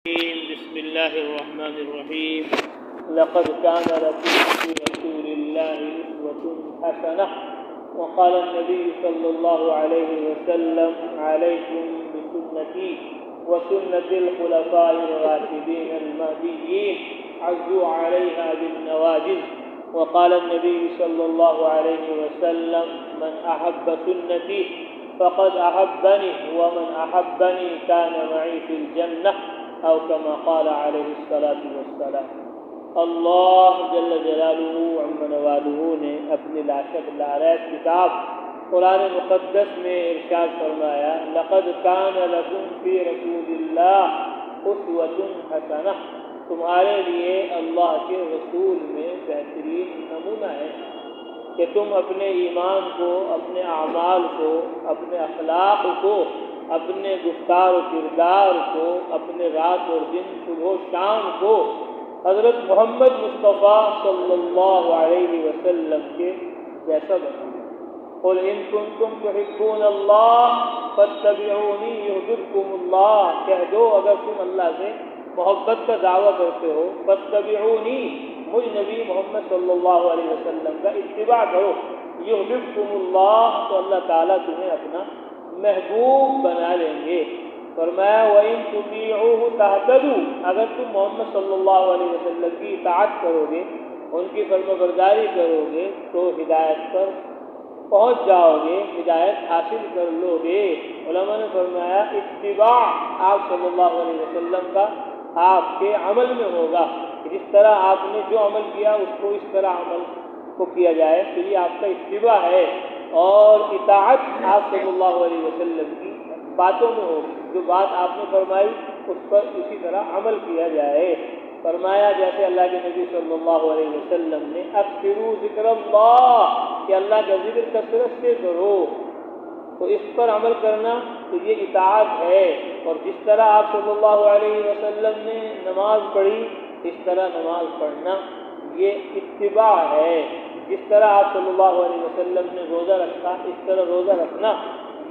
بسم الله الرحمن الرحيم. لقد كان لكم في رسول الله أسوة حسنة. وقال النبي صلى الله عليه وسلم: عليكم بسنتي وسنة الخلفاء الراشدين المهديين عضوا عليها بالنواجذ. وقال النبي صلى الله عليه وسلم: من أحب سنتي فقد أحبني ومن أحبني كان معي في الجنة، أو كما قال عليه الصلاة والسلام. اللہ جل جلالہ عم نوالہ نے اپنی لاشد لاریب کتاب قرآن مقدس میں ارشاد فرمایا: لقد كان لكم في رسول الله أسوة حسنة. تمہارے لیے اللہ کے رسول میں بہترین نمونہ ہے کہ تم اپنے ایمان کو، اپنے اعمال کو، اپنے اخلاق کو، اپنے گفتار و کردار کو، اپنے رات اور دن، صبح و شام کو حضرت محمد مصطفیٰ صلی اللہ علیہ وسلم کے جیسا بنائیں۔ قل ان کنتم تحبون اللہ فاتبعونی یحببکم اللہ، کہہ دو اگر تم اللہ سے محبت کا دعویٰ کرتے ہو، فاتبعونی، مجھ نبی محمد صلی اللہ علیہ وسلم کا اتباع کرو، یحببکم اللہ، تو اللہ تعالیٰ تمہیں اپنا محبوب بنا لیں گے۔ فرمایا: وَإِن تُطِيعُوهُ تَهْتَدُوا، اگر تم محمد صلی اللہ علیہ وسلم کی اطاعت کرو گے، ان کی فرمانبرداری کرو گے، تو ہدایت پر پہنچ جاؤ گے، ہدایت حاصل کر لو گے۔ علماء نے فرمایا اتباع آپ صلی اللہ علیہ وسلم کا آپ کے عمل میں ہوگا، جس طرح آپ نے جو عمل کیا اس کو اس طرح عمل کو کیا جائے، تو یہ آپ کا اتباع ہے۔ اور اطاعت آپ صلی اللہ علیہ وسلم کی باتوں میں ہوگی، جو بات آپ نے فرمائی اس پر اسی طرح عمل کیا جائے۔ فرمایا جیسے اللہ کے نبی صلی اللہ علیہ وسلم نے اکثروا ذکر اللہ، کہ اللہ کا ذکر کثرت سے کرو، تو اس پر عمل کرنا تو یہ اطاعت ہے۔ اور جس طرح آپ صلی اللہ علیہ وسلم نے نماز پڑھی اس طرح نماز پڑھنا یہ اتباع ہے۔ جس طرح آپ صلی اللہ علیہ وسلم نے روزہ رکھا اس طرح روزہ رکھنا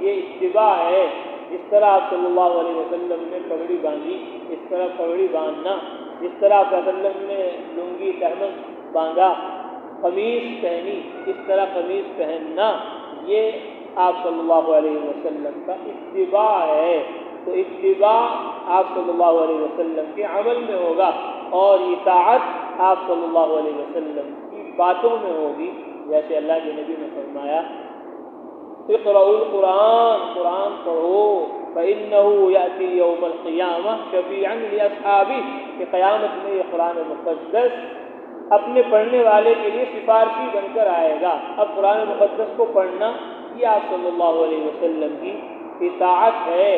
یہ اتباع ہے۔ جس طرح آپ صلی اللہ علیہ وسلم نے پگڑی باندھی اس طرح پگڑی باندھنا، جس طرح آپ صلی اللہ علیہ وسلم نے لنگی تہمد باندھا، قمیص پہنی اس طرح قمیص پہننا، یہ آپ صلی اللہ علیہ وسلم کا اتباع ہے۔ تو اتباع آپ صلی اللہ علیہ وسلم کے عمل میں ہوگا، اور اطاعت آپ صلی اللہ علیہ وسلم کی باتوں میں ہوگی، جیسے اللہ کے نبی نے فرمایا: اقرؤوا القرآن، قرآن پڑھو، فإنه يأتي يوم القيامة شفيعا لأصحابه، کہ قیامت میں یہ قرآن مقدس اپنے پڑھنے والے کے لیے سفارشی بن کر آئے گا۔ اب قرآن مقدس کو پڑھنا یہ آپ صلی اللہ علیہ وسلم کی اطاعت ہے،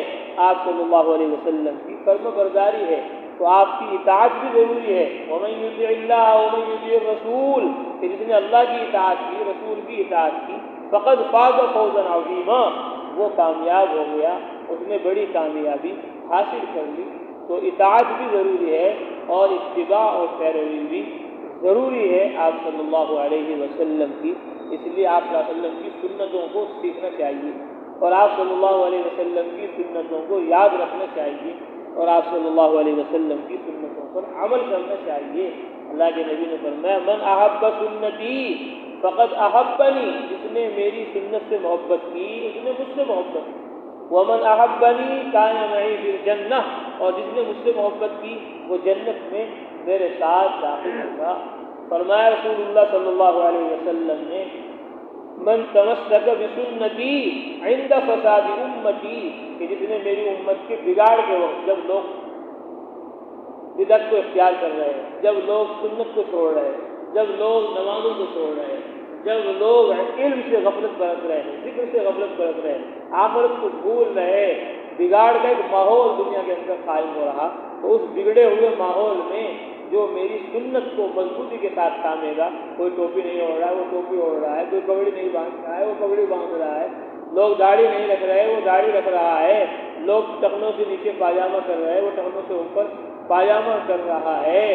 آپ صلی اللہ علیہ وسلم کی فرم برداری ہے، تو آپ کی اطاعت بھی ضروری ہے۔ وَمَن يُطِعِ اللَّهَ وَمَن يُطِعِ الرَّسُولَ، کہ جس نے اللہ کی اطاعت کی، رسول کی اطاعت کی، فقد فاز فوزا عظیما، وہ کامیاب ہو گیا، اس نے بڑی کامیابی حاصل کر لی۔ تو اطاعت بھی ضروری ہے اور اتباع اور پیروی بھی ضروری ہے آپ صلی اللہ علیہ وسلم کی۔ اس لیے آپ صلی اللہ علیہ وسلم کی سنتوں کو سیکھنا چاہیے، اور آپ صلی اللہ علیہ وسلم کی سنتوں کو یاد رکھنا چاہیے، اور آپ صلی اللہ علیہ وسلم کی سنتوں پر عمل کرنا چاہیے۔ اللہ کے نبی نے فرمایا: من احب سنتی فقد احبنی، جس نے میری سنت سے محبت کی اس نے مجھ سے محبت کی، ومن احبنی کان معی فی الجنہ، اور جس نے مجھ سے محبت کی وہ جنت میں میرے ساتھ داخل ہوگا۔ فرمایا رسول اللہ صلی اللہ علیہ وسلم نے: من تمسک بسنتی عند فساد امتی، کہ جس نے میری امت کے بگاڑ کے وقت، جب لوگ بدعت کو اختیار کر رہے ہیں، جب لوگ سنت کو چھوڑ رہے ہیں، جب لوگ نمازوں کو چھوڑ رہے ہیں، جب لوگ علم سے غفلت برت رہے ہیں، ذکر سے غفلت برت رہے ہیں، آخرت کو بھول رہے، بگاڑ کا ایک ماحول دنیا کے اندر قائم ہو رہا، تو اس بگڑے ہوئے ماحول میں جو میری سنت کو مضبوطی کے ساتھ تھامے گا، کوئی ٹوپی نہیں اوڑھ رہا ہے وہ ٹوپی اوڑھ رہا ہے، کوئی پگڑی نہیں باندھ رہا ہے وہ پگڑی باندھ رہا ہے، لوگ داڑھی نہیں رکھ رہے وہ داڑھی رکھ رہا ہے، لوگ ٹخنوں سے نیچے پاجامہ کر رہے وہ ٹخنوں سے اوپر پاجامہ کر رہا ہے،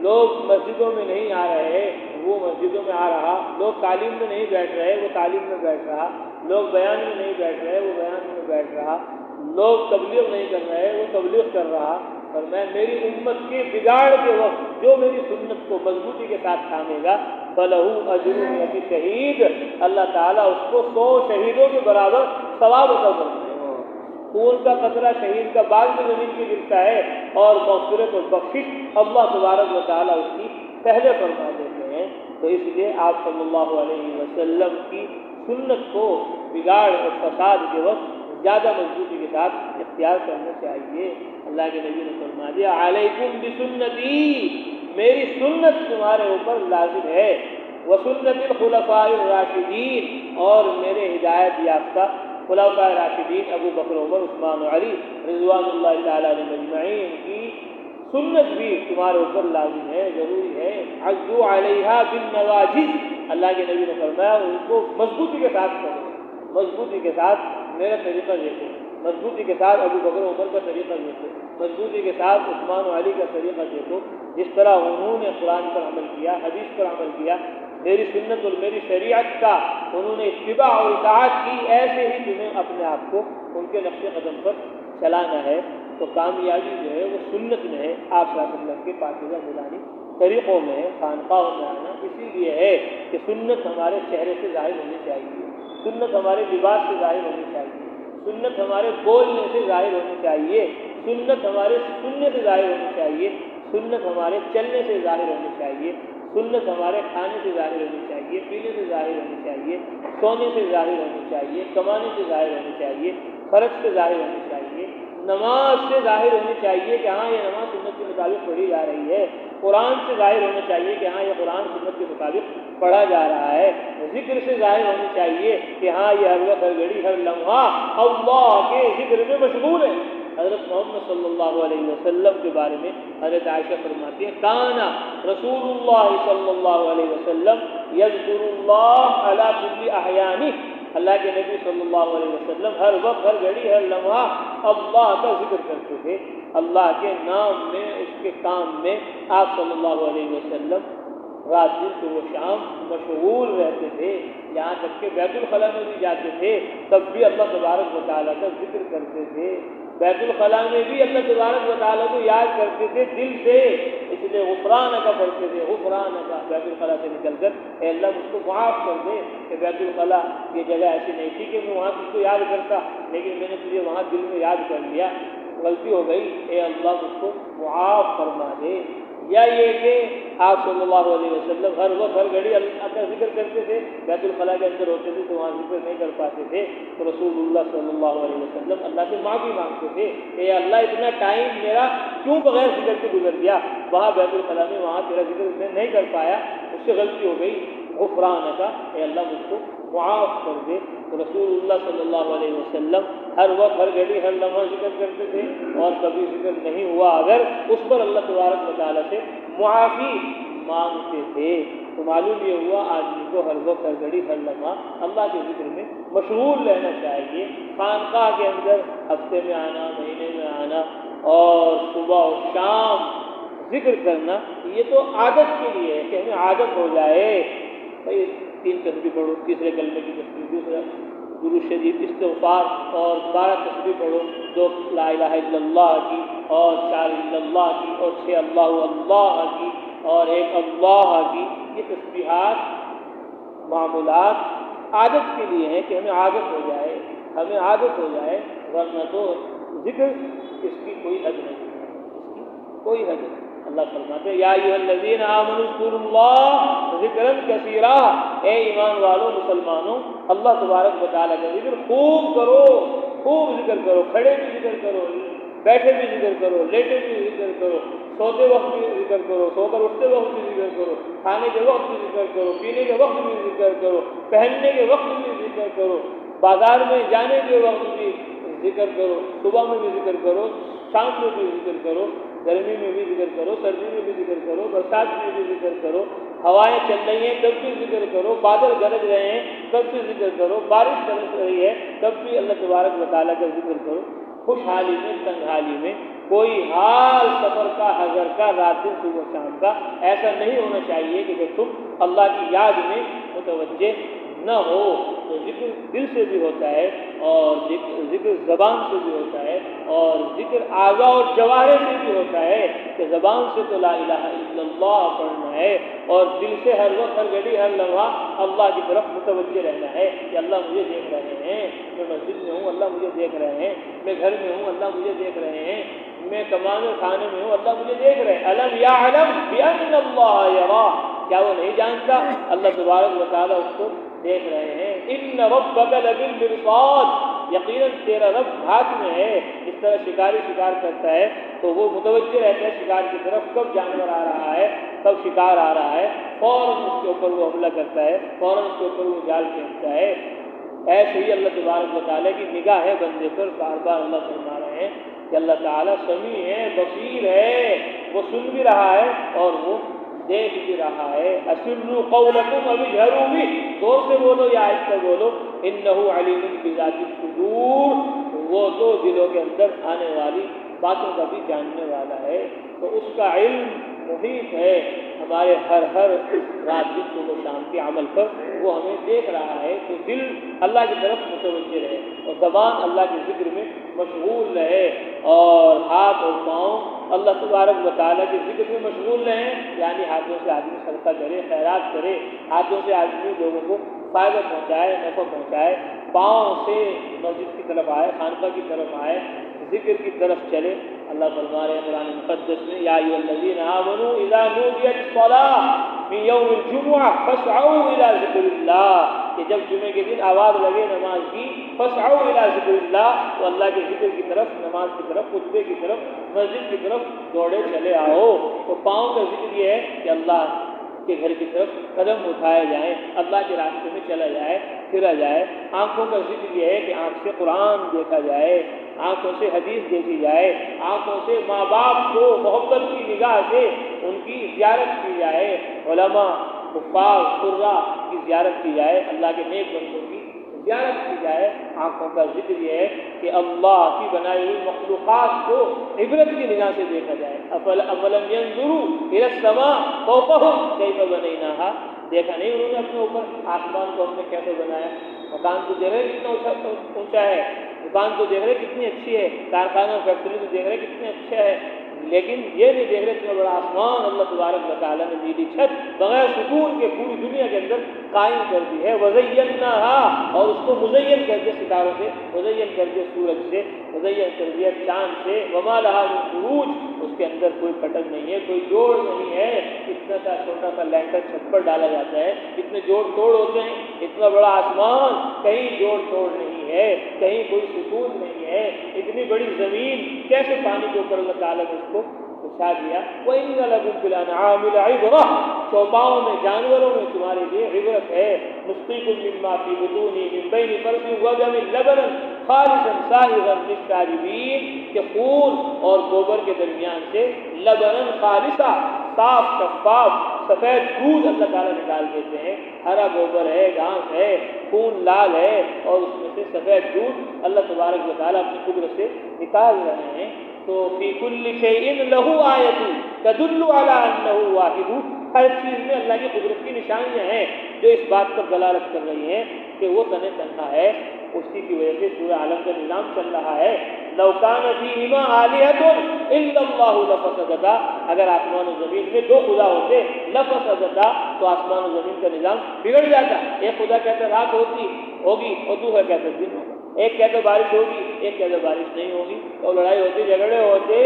لوگ مسجدوں میں نہیں آ رہے وہ مسجدوں میں آ رہا، لوگ تعلیم میں نہیں بیٹھ رہے وہ تعلیم میں بیٹھ رہا، لوگ بیان میں نہیں بیٹھ رہے وہ بیان میں بیٹھ رہا، لوگ تبلیغ نہیں کر رہے وہ تبلیغ کر رہا، فرمایا میری امت کے بگاڑ کے وقت جو میری سنت کو مضبوطی کے ساتھ تھامے گا فَلَهُ أَجْرٌ مِّنْ شہید، اللہ تعالیٰ اس کو 100 شہیدوں کے برابر ثواب عطا کرتے ہیں۔ خون کا قطرہ شہید کا بعد میں زمین پہ گرتا ہے اور مغفرت اور بخشش اللہ تبارک و تعالیٰ اس کی پہلے فرما دیتے ہیں۔ تو اس لیے آپ صلی اللہ علیہ وسلم کی سنت کو بگاڑ اور فساد کے وقت زیادہ مضبوطی کے ساتھ اختیار کرنا چاہیے۔ اللہ کے نبی نے فرما دیا علیکم بسنتی، میری سنت تمہارے اوپر لازم ہے، وسنت الخلفاء الراشدین، اور میرے ہدایت یافتہ خلفاء راشدین ابو بکر عمر عثمان و علی رضوان اللہ تعالیٰ علیہ اجمعین کی سنت بھی تمہارے اوپر لازم ہے، ضروری ہے۔ عضوا علیہا بالنواجذ، اللہ کے نبی نے فرمایا ان کو مضبوطی کے ساتھ کرو، مضبوطی کے ساتھ میرا طریقہ دیکھو، مضبوطی کے ساتھ ابو بکر عمر کا طریقہ دیکھو، مضبوطی کے ساتھ عثمان و علی کا طریقہ دیکھو، جس طرح انہوں نے قرآن پر عمل کیا، حدیث پر عمل کیا، میری سنت اور میری شریعت کا انہوں نے اتباع اور اطاعت کی، ایسے ہی تمہیں اپنے آپ کو ان کے نقش قدم پر چلانا ہے۔ تو کامیابی جو ہے وہ سنت میں ہے، آپ صلی اللہ علیہ وسلم کے پاکیزہ نورانی طریقوں میں ہے، خانقاہوں میں آنا اسی لیے ہے کہ سنت ہمارے چہرے سے ظاہر ہونی چاہیے، سنت ہمارے لباس سے ظاہر ہونی چاہیے، سنت ہمارے بولنے سے ظاہر ہونی چاہیے، سنت ہمارے سننے سے ظاہر ہونی چاہیے، سنت ہمارے چلنے سے ظاہر ہونی چاہیے، سنت ہمارے کھانے سے ظاہر ہونی چاہیے، پینے سے ظاہر ہونی چاہیے، سونے سے ظاہر ہونی چاہیے، کمانے سے ظاہر ہونی چاہیے، خرچ سے ظاہر ہونی چاہیے، نماز سے ظاہر ہونی چاہیے کہ ہاں یہ نماز سنت کے مطابق پڑھی جا رہی ہے، قرآن سے ظاہر ہونا چاہیے کہ ہاں یہ قرآن سنت کے مطابق پڑھا جا رہا ہے، ذکر سے ظاہر ہونی چاہیے کہ ہاں یہ ہر وقت ہر گھڑی ہر لمحہ اللہ کے ذکر میں مشغول ہے۔ حضرت محمد صلی اللہ علیہ وسلم کے بارے میں حضرت عائشہ فرماتی ہیں کانا رسول اللہ صلی اللہ علیہ وسلم یذکر اللہ علی کل احیانہ، اللہ کے نبی صلی اللہ علیہ وسلم ہر وقت ہر گھڑی ہر لمحہ اللہ کا ذکر کرتے تھے، اللہ کے نام میں، اس کے کام میں آپ صلی اللہ علیہ وسلم رات دن صبح و شام مشغول رہتے تھے، یہاں تک کہ بیت الخلاء میں بھی جاتے تھے تب بھی اللہ تبارک و تعالیٰ کا ذکر کرتے تھے، بیت الخلاء میں بھی اللہ تبارک و تعالیٰ کو یاد کرتے تھے دل سے، اس لیے غفران کا پڑھتے تھے، غفران کا، بیت الخلاء سے نکل کر اے اللہ مجھ کو معاف کر دے کہ بیت الخلاء یہ جگہ ایسی نہیں تھی کہ میں وہاں تجھ کو یاد کرتا، لیکن میں نے تجھے وہاں دل میں یاد کر لیا، غلطی ہو گئی، اے اللہ مجھ کو معاف فرما دے۔ یا یہ کہ آپ صلی اللہ علیہ وسلم ہر وقت ہر گھڑی اللہ کا ذکر کرتے تھے، بیت الخلاء کے اندر ہوتے تھے تو وہاں ذکر نہیں کر پاتے تھے، تو رسول اللہ صلی اللہ علیہ وسلم اللہ سے معافی مانگتے تھے، اے اللہ اتنا ٹائم میرا کیوں بغیر ذکر کے گزر گیا، وہاں بیت الخلاء میں وہاں تیرا ذکر میں نہیں کر پایا، اس سے غلطی ہو گئی، غفران کا، اے اللہ مجھ کو معاف کر دے۔ تو رسول اللہ صلی اللہ علیہ وسلم ہر وقت ہر گھڑی ہر لمحہ ذکر کرتے تھے، اور کبھی ذکر نہیں ہوا اگر اس پر اللہ تبارک و تعالیٰ سے معافی مانگتے تھے۔ تو معلوم یہ ہوا آدمی کو ہر وقت ہر گھڑی ہر لمحہ اللہ کے ذکر میں مشغول رہنا چاہیے، خانقاہ کے اندر ہفتے میں آنا، مہینے میں آنا، اور صبح و شام ذکر کرنا، یہ تو عادت کے لیے ہے کہ ہمیں عادت ہو جائے، بھائی 3 تسبیح پڑھو، تیسرے کلمے کی تسبیح، دوسرا درود شریف، استغفار، اور 12 تسبیح پڑھو، 2 لا الہ الا اللہ کی، اور 4 الا اللہ کی، اور 6 اللہ اللہ کی، اور 1 اللہ کی۔ یہ تسبیحات معمولات عادت کے لیے ہیں کہ ہمیں عادت ہو جائے، ہمیں عادت ہو جائے، ورنہ تو ذکر اس کی کوئی حد نہیں ہے، اس کی کوئی حد نہیں۔ اللہ فرماتے ہیں یا ایھا الذین آمنوا اذکروا اللہ ذکرا کثیرا، اے ایمان والو مسلمانوں اللہ تبارک و تعالیٰ کا ذکر خوب کرو، خوب ذکر کرو، کھڑے بھی ذکر کرو، بیٹھے بھی ذکر کرو، لیٹے بھی ذکر کرو، سوتے وقت بھی ذکر کرو، سو کر اٹھتے وقت بھی ذکر کرو، کھانے کے وقت بھی ذکر کرو، پینے کے وقت بھی ذکر کرو، پہننے کے وقت بھی ذکر کرو، بازار میں جانے کے وقت بھی ذکر کرو، صبح میں بھی ذکر کرو، شام میں بھی ذکر کرو، گرمی میں بھی ذکر کرو، سردی میں بھی ذکر کرو، برسات میں بھی ذکر کرو، ہوائیں چل رہی ہیں تب بھی ذکر کرو، بادل گرج رہے ہیں تب بھی ذکر کرو، بارش برس رہی ہے تب بھی اللہ تبارک و تعالیٰ کا ذکر کرو، خوشحالی میں تنگحالی میں، کوئی حال سفر کا، حضر کا، رات دن صبح شام کا ایسا نہیں ہونا چاہیے کہ تم اللہ کی یاد میں متوجہ نہ ہو تو ذکر دل سے بھی ہوتا ہے اور ذکر زبان سے بھی ہوتا ہے اور ذکر اعضاء اور جوارح سے بھی ہوتا ہے کہ زبان سے تو لا الہ الا اللہ پڑھنا ہے اور دل سے ہر وقت ہر گھڑی ہر لمحہ اللہ کی طرف متوجہ رہنا ہے کہ اللہ مجھے دیکھ رہے ہیں، میں مسجد میں ہوں اللہ مجھے دیکھ رہے ہیں، میں گھر میں ہوں اللہ مجھے دیکھ رہے ہیں، میں کمانے کھانے میں ہوں اللہ مجھے دیکھ رہے ہیں۔ الم یعلم بان اللہ یرا، کیا وہ نہیں جانتا اللہ تبارک و تعالیٰ اس کو دیکھ رہے ہیں۔ ان ربک لبالمرصاد، یقیناً تیرا رب ہاتھ میں ہے۔ اس طرح شکاری شکار کرتا ہے تو وہ متوجہ رہتا ہے شکار کی طرف، کب جانور آ رہا ہے کب شکار آ رہا ہے، فوراً اس کے اوپر وہ حملہ کرتا ہے، فوراً اس کے اوپر وہ جال پھینکتا ہے۔ ایسے ہی اللہ تبارک و تعالیٰ کی نگاہ ہے بندے پر، بار بار اللہ فرما رہے ہیں کہ اللہ تعالیٰ سمیع ہے، بصیر ہے، وہ سن بھی رہا ہے اور وہ دیکھ بھی رہا ہے۔ اسروا قولکم او اجہروا بہ، زور سے بولو یا آہستہ بولو، انہ علیم بذات الصدور، وہ تو دلوں کے اندر آنے والی باتوں کا بھی جاننے والا ہے۔ تو اس کا علم محیط ہے ہمارے ہر رات دن صبح و شام کے عمل پر، وہ ہمیں دیکھ رہا ہے کہ دل اللہ کی طرف متوجہ رہے اور زبان اللہ کے ذکر میں مشغول رہے اور ہاتھ اور پاؤں اللہ تبارک و تعالیٰ کے ذکر میں مشغول رہیں، یعنی ہاتھوں سے آدمی صدقہ کرے، خیرات کرے، ہاتھوں سے آدمی لوگوں کو فائدہ پہنچائے، نفع پہنچائے، پاؤں سے مسجد کی طرف آئے، خانقاہ کی طرف آئے، ذکر کی طرف چلے۔ اللہ فرما رہے ہیں قرآن مقدس میں، یا ایھا الذین آمنوا اذا نودی للصلاۃ من یوم الجمعہ فاسعوا الی ذکر اللہ، کہ جب جمعے کے دن آواز لگے نماز کی، فاسعوا الی ذکر اللہ، تو اللہ کے ذکر کی طرف، نماز کی طرف، خطبے کی طرف، مسجد کی طرف دوڑے چلے آؤ۔ تو پاؤں کا ذکر یہ ہے کہ اللہ کے گھر کی طرف قدم اٹھائے جائیں، اللہ کے راستے میں چلا جائے، پھرا جائے۔ آنکھوں کا ذکر یہ ہے کہ آنکھ سے قرآن دیکھا جائے، آنکھوں سے حدیث دیکھی جائے، آنکھوں سے ماں باپ کو محبت کی نگاہ سے ان کی زیارت کی جائے، علماء، حفاظ، قراء کی زیارت کی جائے، اللہ کے نیک بندوں کی زیارت کی جائے۔ آنکھوں کا ذکر یہ ہے کہ اللہ کی بنائی ہوئی مخلوقات کو عبرت کی نگاہ سے دیکھا جائے۔ اولم ينظروا الى السماء فوقهم كيف بنيناها، دیکھا نہیں انہوں نے اپنے اوپر آسمان کو ہم نے کیسے بنایا، مکان تو دیکھ رہے کتنا اونچا ہے، دکان تو دیکھ رہے کتنی اچھی ہے، کارخانہ اور فیکٹری تو دیکھ رہے کتنے اچھا ہے، لیکن یہ نہیں دیکھ رہے اتنا بڑا آسمان اللہ تبارک و تعالیٰ نے نیلی چھت بغیر سکون کے پوری دنیا کے اندر قائم کر دی ہے۔ وزیناها، اور اس کو مزین کر دیا ستاروں سے، مزین کر دیا سورج سے، مزین کر دیا چاند سے۔ وما لها من فروج، اس کے اندر کوئی پھٹن نہیں ہے، کوئی جوڑ نہیں ہے۔ اتنا سا چھوٹا سا لینٹر چھت پر ڈالا جاتا ہے، اتنے جوڑ توڑ ہوتے ہیں، اتنا بڑا آسمان کہیں جوڑ توڑ نہیں ہے، کہیں کوئی سکون نہیں ہے۔ اتنی بڑی زمین کیسے پانی کے اوپر اللہ تعالیٰ نے اس کو بچھا دیا۔ وَإِنَّ لَكُمْ فِي الْأَنْعَامِ لَعِبْرَةً، چوپاؤں میں، جانوروں میں تمہارے لیے عبرت ہے۔ نُسْقِيكُم مِّمَّا فِي بُطُونِهِ مِن بَيْنِ فَرْثٍ وَدَمٍ لَبَنًا خَالِصًا سَائِغًا لِّلشَّارِبِينَ، کہ خون اور گوبر کے درمیان سے لبناً خالصا، صاف شفاف سفید دودھ اللہ تعالیٰ نکال دیتے ہیں۔ ہرا گوبر ہے، گھاس ہے، خون لال ہے، اور اس میں سے سفید دودھ اللہ تبارک و تعالیٰ اپنی قدرت سے نکال رہے ہیں۔ تو فی کل شیء لہ آیۃ تدل علی انہ واحد، ہر چیز میں اللہ کی قدرت کی نشانیاں ہیں جو اس بات پر دلالت کر رہی ہیں کہ وہ تنہا ہے، اسی کی وجہ سے پورا عالم کا نظام چل رہا ہے۔ لو کان فیہما آلہۃ الا اللہ لفسدتا، اگر آسمان و زمین میں دو خدا ہوتے، لفسدتا، تو آسمان و زمین کا نظام بگڑ جاتا۔ ایک خدا کہتا رات ہوگی اور دوسرا کہتا دن ہوگا، ایک کہتا بارش ہوگی، ایک کہتا بارش نہیں ہوگی، تو لڑائی ہوتی، جھگڑے ہوتے۔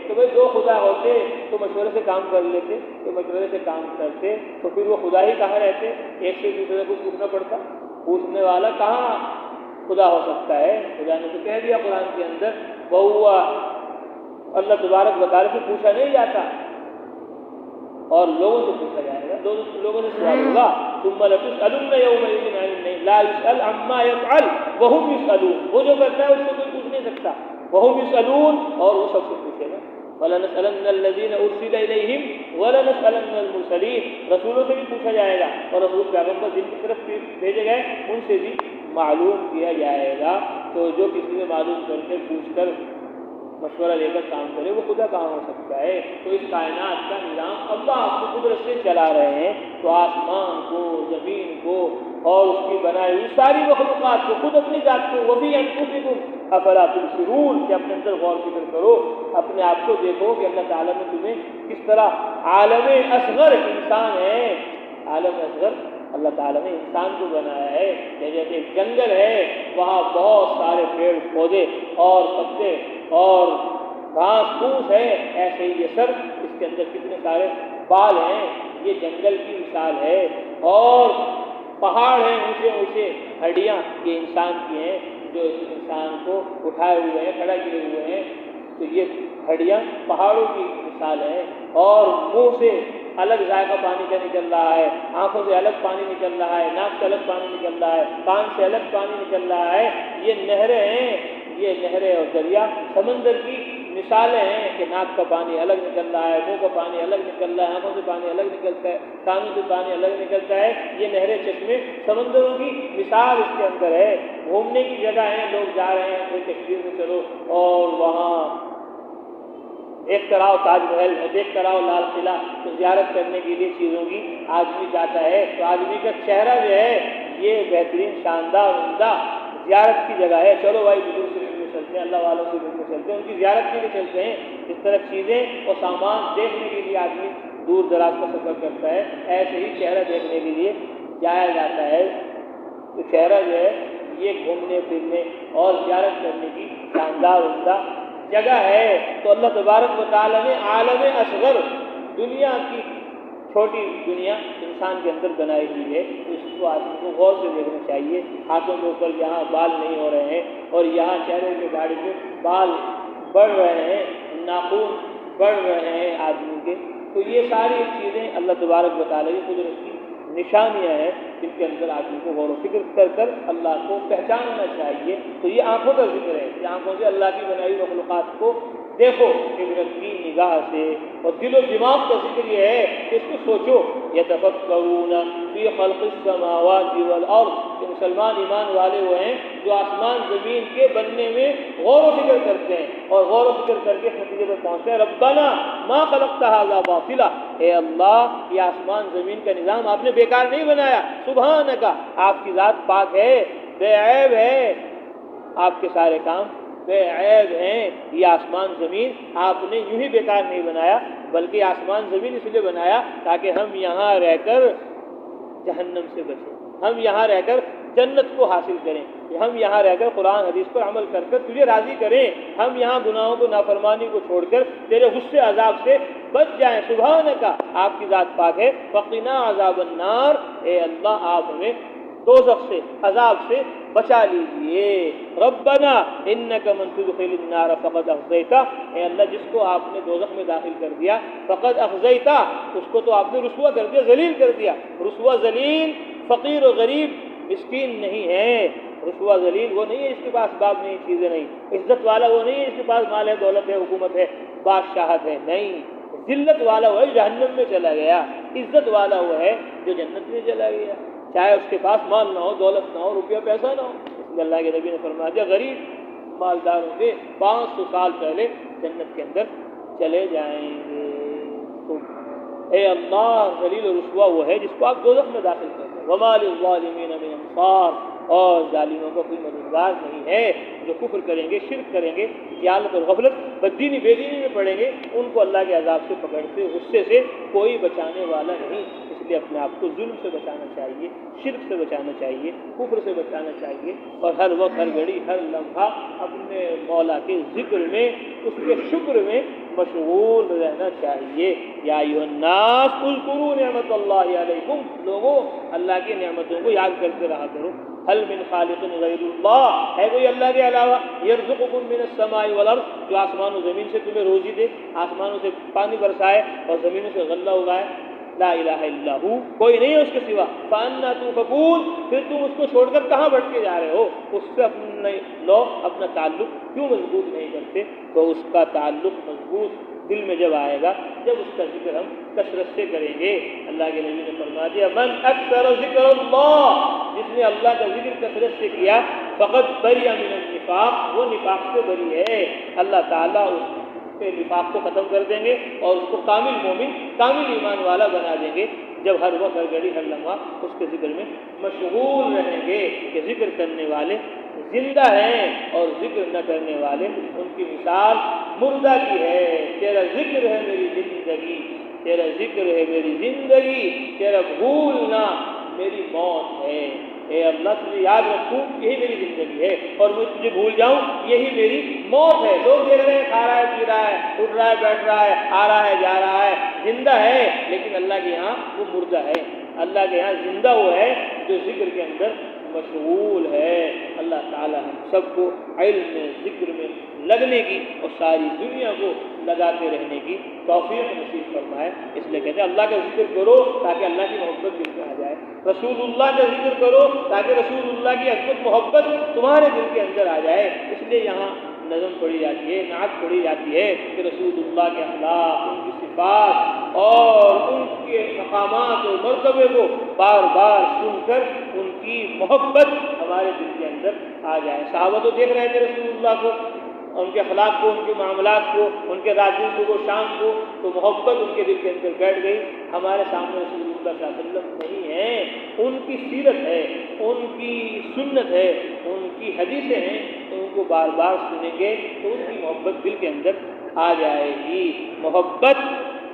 تو بھائی دو خدا ہوتے تو مشورے سے کام کر لیتے، تو مشورے سے کام کرتے تو پھر وہ خدا ہی کہاں رہتے، ایک سے دوسرے کو پوچھنا پڑتا، پوچھنے والا کہاں خدا ہو سکتا ہے؟ خدا نے تو کہہ دیا قرآن کے اندر، وہ اللہ تبارک و تعالیٰ سے پوچھا نہیں جاتا اور لوگوں سے پوچھا جائے گا، لوگوں سے سوال ہوگا۔ ثم لتسألن یومئذ عن النعیم، لا یسأل عما یفعل وهم یسألون، وہ جو کرتا ہے اس سے کوئی پوچھ نہیں سکتا، وهم یسألون، اور وہ سب سے پوچھے گا۔ وَلَنَسْأَلَنَّ الَّذِينَ أُرْسِلَ إِلَيْهِمْ وَلَنَسْأَلَنَّ الْمُرْسَلِينَ، رسولوں سے بھی پوچھا جائے گا اور رسول پیغمبر جن کی طرف بھیجے گئے ان سے بھی معلوم کیا جائے گا۔ تو جو کسی سے معلوم کر کے پوچھ کر مشورہ لے کر کام کرے وہ خدا کہاں ہو سکتا ہے؟ تو اس کائنات کا نظام اللہ اپنی قدرت سے چلا رہے ہیں۔ تو آسمان کو، زمین کو، اور اس کی بنائی ہوئی ساری مخلوقات کو، خود اپنی ذات کو، وفی انفسکم افلا تبصرون، کہ اپنے اندر غور فکر کرو، اپنے آپ کو دیکھو کہ اللہ تعالیٰ نے تمہیں کس طرح عالم اصغر انسان ہے، عالم اصغر اللہ تعالیٰ نے انسان کو بنایا ہے، جیسے ایک جنگل ہے وہاں بہت سارے پیڑ پودے اور پتے اور گھاس پھوس ہے، ایسے ہی یہ سر، اس کے اندر کتنے سارے بال ہیں، یہ جنگل کی مثال ہے، اور پہاڑ ہیں اونچے اونچے، ہڈیاں یہ انسان کی ہیں جو اس انسان کو اٹھائے ہوئے ہیں، کھڑا کیے ہوئے ہیں، تو یہ ہڈیاں پہاڑوں کی مثال ہے، اور منہ سے الگ ذائقہ پانی کا نکل رہا ہے، آنکھوں سے الگ پانی نکل رہا ہے، ناک سے الگ پانی نکل رہا ہے، کان سے الگ پانی نکل رہا ہے، یہ نہریں ہیں، یہ نہریں اور دریا سمندر کی مثالیں ہیں کہ ناک کا پانی الگ نکل رہا ہے، منہ کا پانی الگ نکل رہا ہے، آنکھوں سے پانی الگ نکلتا ہے، کانوں سے پانی الگ نکلتا ہے، یہ نہریں چشمے سمندروں کی مثال اس کے اندر ہے۔ گھومنے کی جگہ ہیں، لوگ جا رہے ہیں، کوئی کشمیر میں چلو اور وہاں دیکھ کر آؤ تاج محل، دیکھ کر آؤ لال قلعہ، تو زیارت کرنے کے لیے چیزوں کی آدمی جاتا ہے، تو آدمی کا چہرہ جو ہے یہ بہترین شاندار عمدہ زیارت کی جگہ ہے، چلو بھائی بزرگ سے ملنے چلتے ہیں، اللہ والوں سے ملنے چلتے ہیں، ان کی زیارت کے لیے چلتے ہیں۔ اس طرح چیزیں اور سامان دیکھنے کے لیے آدمی دور دراز کا سفر کرتا ہے، ایسے ہی چہرہ دیکھنے کے لیے جایا جاتا ہے، تو چہرہ جو ہے یہ گھومنے پھرنے اور زیارت کرنے کی شاندار عمدہ جگہ ہے۔ تو اللہ تبارک و تعالیٰ نے عالم اصغر، دنیا کی چھوٹی دنیا انسان کے اندر بنائی ہوئی ہے، تو اس کو آدمی کو غور سے دیکھنا چاہیے۔ ہاتھوں کے اوپر یہاں بال نہیں ہو رہے ہیں، اور یہاں چہرے کے داڑھی پہ بال بڑھ رہے ہیں، ناخن بڑھ رہے ہیں آدمی کے، تو یہ ساری چیزیں اللہ تبارک و تعالیٰ کی قدرت کی نشانیاں ہیں، جن کے اندر آدمی کو غور و فکر کر کر اللہ کو پہچاننا چاہیے۔ تو یہ آنکھوں کا ذکر ہے کہ آنکھوں سے اللہ کی بنائی مخلوقات کو دیکھو عبرت کی نگاہ سے، اور دل و دماغ کا ذکر یہ ہے کہ اس کو سوچو، یتفکرون فی خلق السماوات والارض، کہ مسلمان ایمان والے وہ ہیں جو آسمان زمین کے بننے میں غور و فکر کرتے ہیں، اور غور و فکر کر کے نتیجے پر پہنچتے ہیں ربنا ما خلقت ھذا باطلا، اے اللہ یہ آسمان زمین کا نظام آپ نے بیکار نہیں بنایا، سبحانک، آپ کی ذات پاک ہے، بے عیب ہے، آپ کے سارے کام بے عیب ہیں، یہ آسمان زمین آپ نے یوں ہی بیکار نہیں بنایا، بلکہ آسمان زمین اس لیے بنایا تاکہ ہم یہاں رہ کر جہنم سے بچیں، ہم یہاں رہ کر جنت کو حاصل کریں، ہم یہاں رہ کر قرآن حدیث پر عمل کر کر تجھے راضی کریں، ہم یہاں گناہوں کو نافرمانی کو چھوڑ کر تیرے غصے عذاب سے بچ جائیں، سبحانک، آپ کی ذات پاک ہے، وقنا عذاب النار، اے اللہ آپ ہمیں دوزخ سے عذاب سے بچا لیجئے، ربنا انک من تدخل النار فقد اخزیتہ، اے اللہ جس کو آپ نے دوزخ میں داخل کر دیا فقد اخزیتہ، اس کو تو آپ نے رسوا کر دیا، ذلیل کر دیا، رسوا ذلیل فقیر و غریب مسکین نہیں ہے، رسوا ذلیل وہ نہیں ہے جس کے پاس باب نہیں، چیزیں نہیں، عزت والا وہ نہیں ہے جس کے پاس مال ہے، دولت ہے، حکومت ہے، بادشاہت ہے، نہیں، ذلت والا وہ ہے جو جہنم میں چلا گیا، عزت والا وہ ہے جو جنت میں چلا گیا، چاہے اس کے پاس مال نہ ہو، دولت نہ ہو، روپیہ پیسہ نہ ہو، اس لیے اللہ کے نبی نے فرما دیا غریب مالداروں کے 500 سال پہلے جنت کے اندر چلے جائیں گے۔ تو اے اللہ ذلیل و رسوا وہ ہے جس کو آپ دوزخ میں داخل کرتے ہیں، وما للظالمین من انصار، اور ظالموں کا کوئی مددگار نہیں ہے، جو کفر کریں گے، شرک کریں گے، جہالت اور غفلت بددینی بے دینی میں پڑیں گے، ان کو اللہ کے عذاب سے پکڑتے غصے سے کوئی بچانے والا نہیں، اس لیے اپنے آپ کو ظلم سے بچانا چاہیے، شرک سے بچانا چاہیے، کفر سے بچانا چاہیے، اور ہر وقت ہر گھڑی ہر لمحہ اپنے مولا کے ذکر میں، اس کے شکر میں مشغول رہنا چاہیے۔ یا ایھا الناس اذکروا نعمت اللہ علیکم، لوگوں اللہ کی نعمتوں کو یاد کرتے رہا کرو، هل من خالق غیر اللہ، ہے کوئی اللہ کے علاوہ، یرزقکم من السماء والارض، جو آسمان و زمین سے تمہیں روزی دے، آسمانوں سے پانی برسائے اور زمینوں سے غلہ اگائے، لا الہ الا ہو، کوئی نہیں ہے اس کے سوا، فانا توفکون، پھر تم اس کو چھوڑ کر کہاں بھٹکے جا رہے ہو، اس سے اپنا تعلق کیوں مضبوط نہیں کرتے؟ تو اس کا تعلق مضبوط دل میں جب آئے گا، جب اس کا ذکر ہم کثرت سے کریں گے۔ اللہ کے نبی نے فرما دیا من اکثر ذکر اللہ، جس نے اللہ کا ذکر کثرت سے کیا، فقط بری من النفاق، وہ نفاق سے بری ہے، اللہ تعالیٰ اس کے نفاق کو ختم کر دیں گے اور اس کو کامل مومن، کامل ایمان والا بنا دیں گے۔ جب ہر وقت ہر گھڑی ہر لمحہ اس کے ذکر میں مشغول رہیں گے کہ ذکر کرنے والے زندہ ہیں اور ذکر نہ کرنے والے ان کی مثال مردہ کی ہے۔ تیرا ذکر ہے میری زندگی، تیرا ذکر ہے میری زندگی، تیرا بھولنا میری موت ہے۔ اے اللہ تجھے یاد رکھوں یہی میری زندگی ہے، اور میں تجھے بھول جاؤں یہی میری موت ہے۔ لوگ دیکھ رہے ہیں کھا رہا ہے پی رہا ہے اٹھ رہا ہے بیٹھ رہا ہے آ رہا ہے جا رہا ہے، زندہ ہے، لیکن اللہ کے یہاں وہ مردہ ہے۔ اللہ کے یہاں زندہ وہ ہے جو ذکر کے اندر مشغول ہے۔ اللہ تعالی ہم سب کو علم میں ذکر میں لگنے کی اور ساری دنیا کو لگاتے رہنے کی توفیق نصیب فرمائے۔ اس لیے کہتے ہیں اللہ کا ذکر کرو تاکہ اللہ کی محبت دل میں آ جائے، رسول اللہ کا ذکر کرو تاکہ رسول اللہ کی عظمت محبت تمہارے دل کے اندر آ جائے۔ اس لیے یہاں نظم پڑھی جاتی ہے، نعت پڑھی جاتی ہے کہ رسول اللہ کے اخلاق، ان کی صفات اور ان کے مقامات اور مرتبے کو بار بار سن کر ان کی محبت ہمارے دل کے اندر آ جائے۔ صحابہ تو دیکھ رہے تھے رسول اللہ کو، ان کے اخلاق کو، ان کے معاملات کو، ان کے رات دن صبح و شام کو، تو محبت ان کے دل کے اندر بیٹھ گئی۔ ہمارے سامنے رسول اللہ صلی اللہ علیہ وسلم نہیں ہیں، ان کی سیرت ہے، ان کی سنت ہے، ان کی حدیثیں ہیں، تو ان کو بار بار سنیں گے تو ان کی محبت دل کے اندر آ جائے گی۔ محبت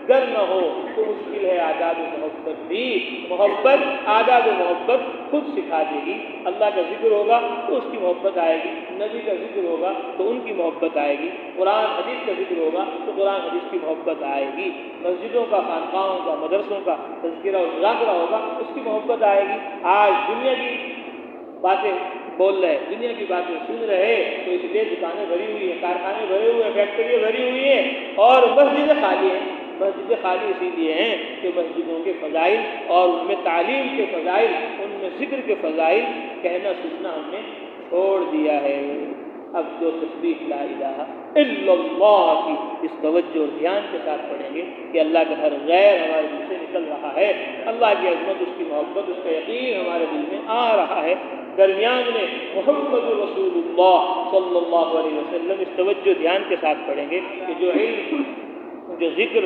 گر نہ ہو تو مشکل ہے آداب محبت بھی، محبت آداب محبت خود سکھا دے گی۔ اللہ کا ذکر ہوگا تو اس کی محبت آئے گی، نبی کا ذکر ہوگا تو ان کی محبت آئے گی، قرآن حدیث کا ذکر ہوگا تو قرآن حدیث کی محبت آئے گی، مسجدوں کا، خانقاہوں کا، مدرسوں کا تذکرہ و مذاکرہ ہوگا اس کی محبت آئے گی۔ آج دنیا کی باتیں بول رہے، دنیا کی باتیں سن رہے تو اس لیے دکانیں بھری ہوئی ہیں، کارخانے بھرے ہوئے ہیں، فیکٹریاں بھری ہوئی ہیں اور مسجدیں خالی ہیں۔ مسجدیں خالی اسی لیے ہیں کہ مسجدوں کے فضائل اور ان میں تعلیم کے فضائل، ان میں ذکر کے فضائل کہنا سننا ہم نے چھوڑ دیا ہے۔ اب جو تسبیح لا الہ الا اللہ کی اس توجہ اور دھیان کے ساتھ پڑھیں گے کہ اللہ کا ہر غیر ہمارے دل سے نکل رہا ہے، اللہ کی عظمت، اس کی محبت، اس کا یقین ہمارے دل میں آ رہا ہے، درمیان میں محمد رسول اللہ صلی اللہ علیہ وسلم، اس توجہ دھیان کے ساتھ پڑھیں گے کہ جو علم، جو ذکر،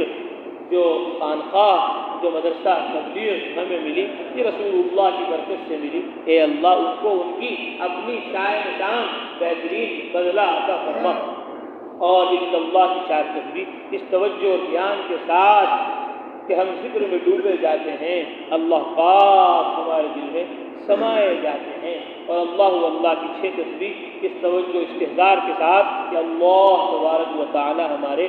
جو خانقاہ، جو مدرسہ تبلیغ ہمیں ملی یہ رسول اللہ کی برکت سے ملی۔ اے اللہ ان کو ان کی اپنی شان شان بہترین بدلہ عطا فرما، اور ان اللہ کی چار تسبیح اس توجہ اور دھیان کے ساتھ کہ ہم ذکر میں ڈوبے جاتے ہیں، اللہ پاک ہمارے دل میں سمائے جاتے ہیں، اور اللہ کی 6 تسبیح اس توجہ استحضار کے ساتھ کہ اللہ تبارک و تعالی ہمارے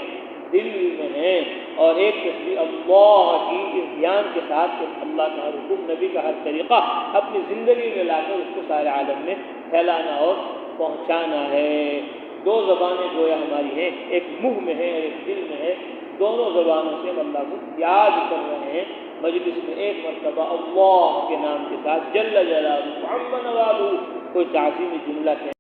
دل میں ہیں، اور ایک تسبیح اللہ کی اس دھیان کے ساتھ کہ اللہ کا ہر حکم، نبی کا ہر طریقہ اپنی زندگی میں لا کر اس کو سارے عالم میں پھیلانا اور پہنچانا ہے۔ 2 زبانیں گویا ہماری ہیں، ایک منہ میں ہے اور ایک دل میں ہے، دونوں زبانوں سے ہم اللہ کو یاد کر رہے ہیں۔ مجلس میں ایک مرتبہ اللہ کے نام کے ساتھ جل جلالہ عظم نوالہ کوئی تعظیمی جملہ کہہ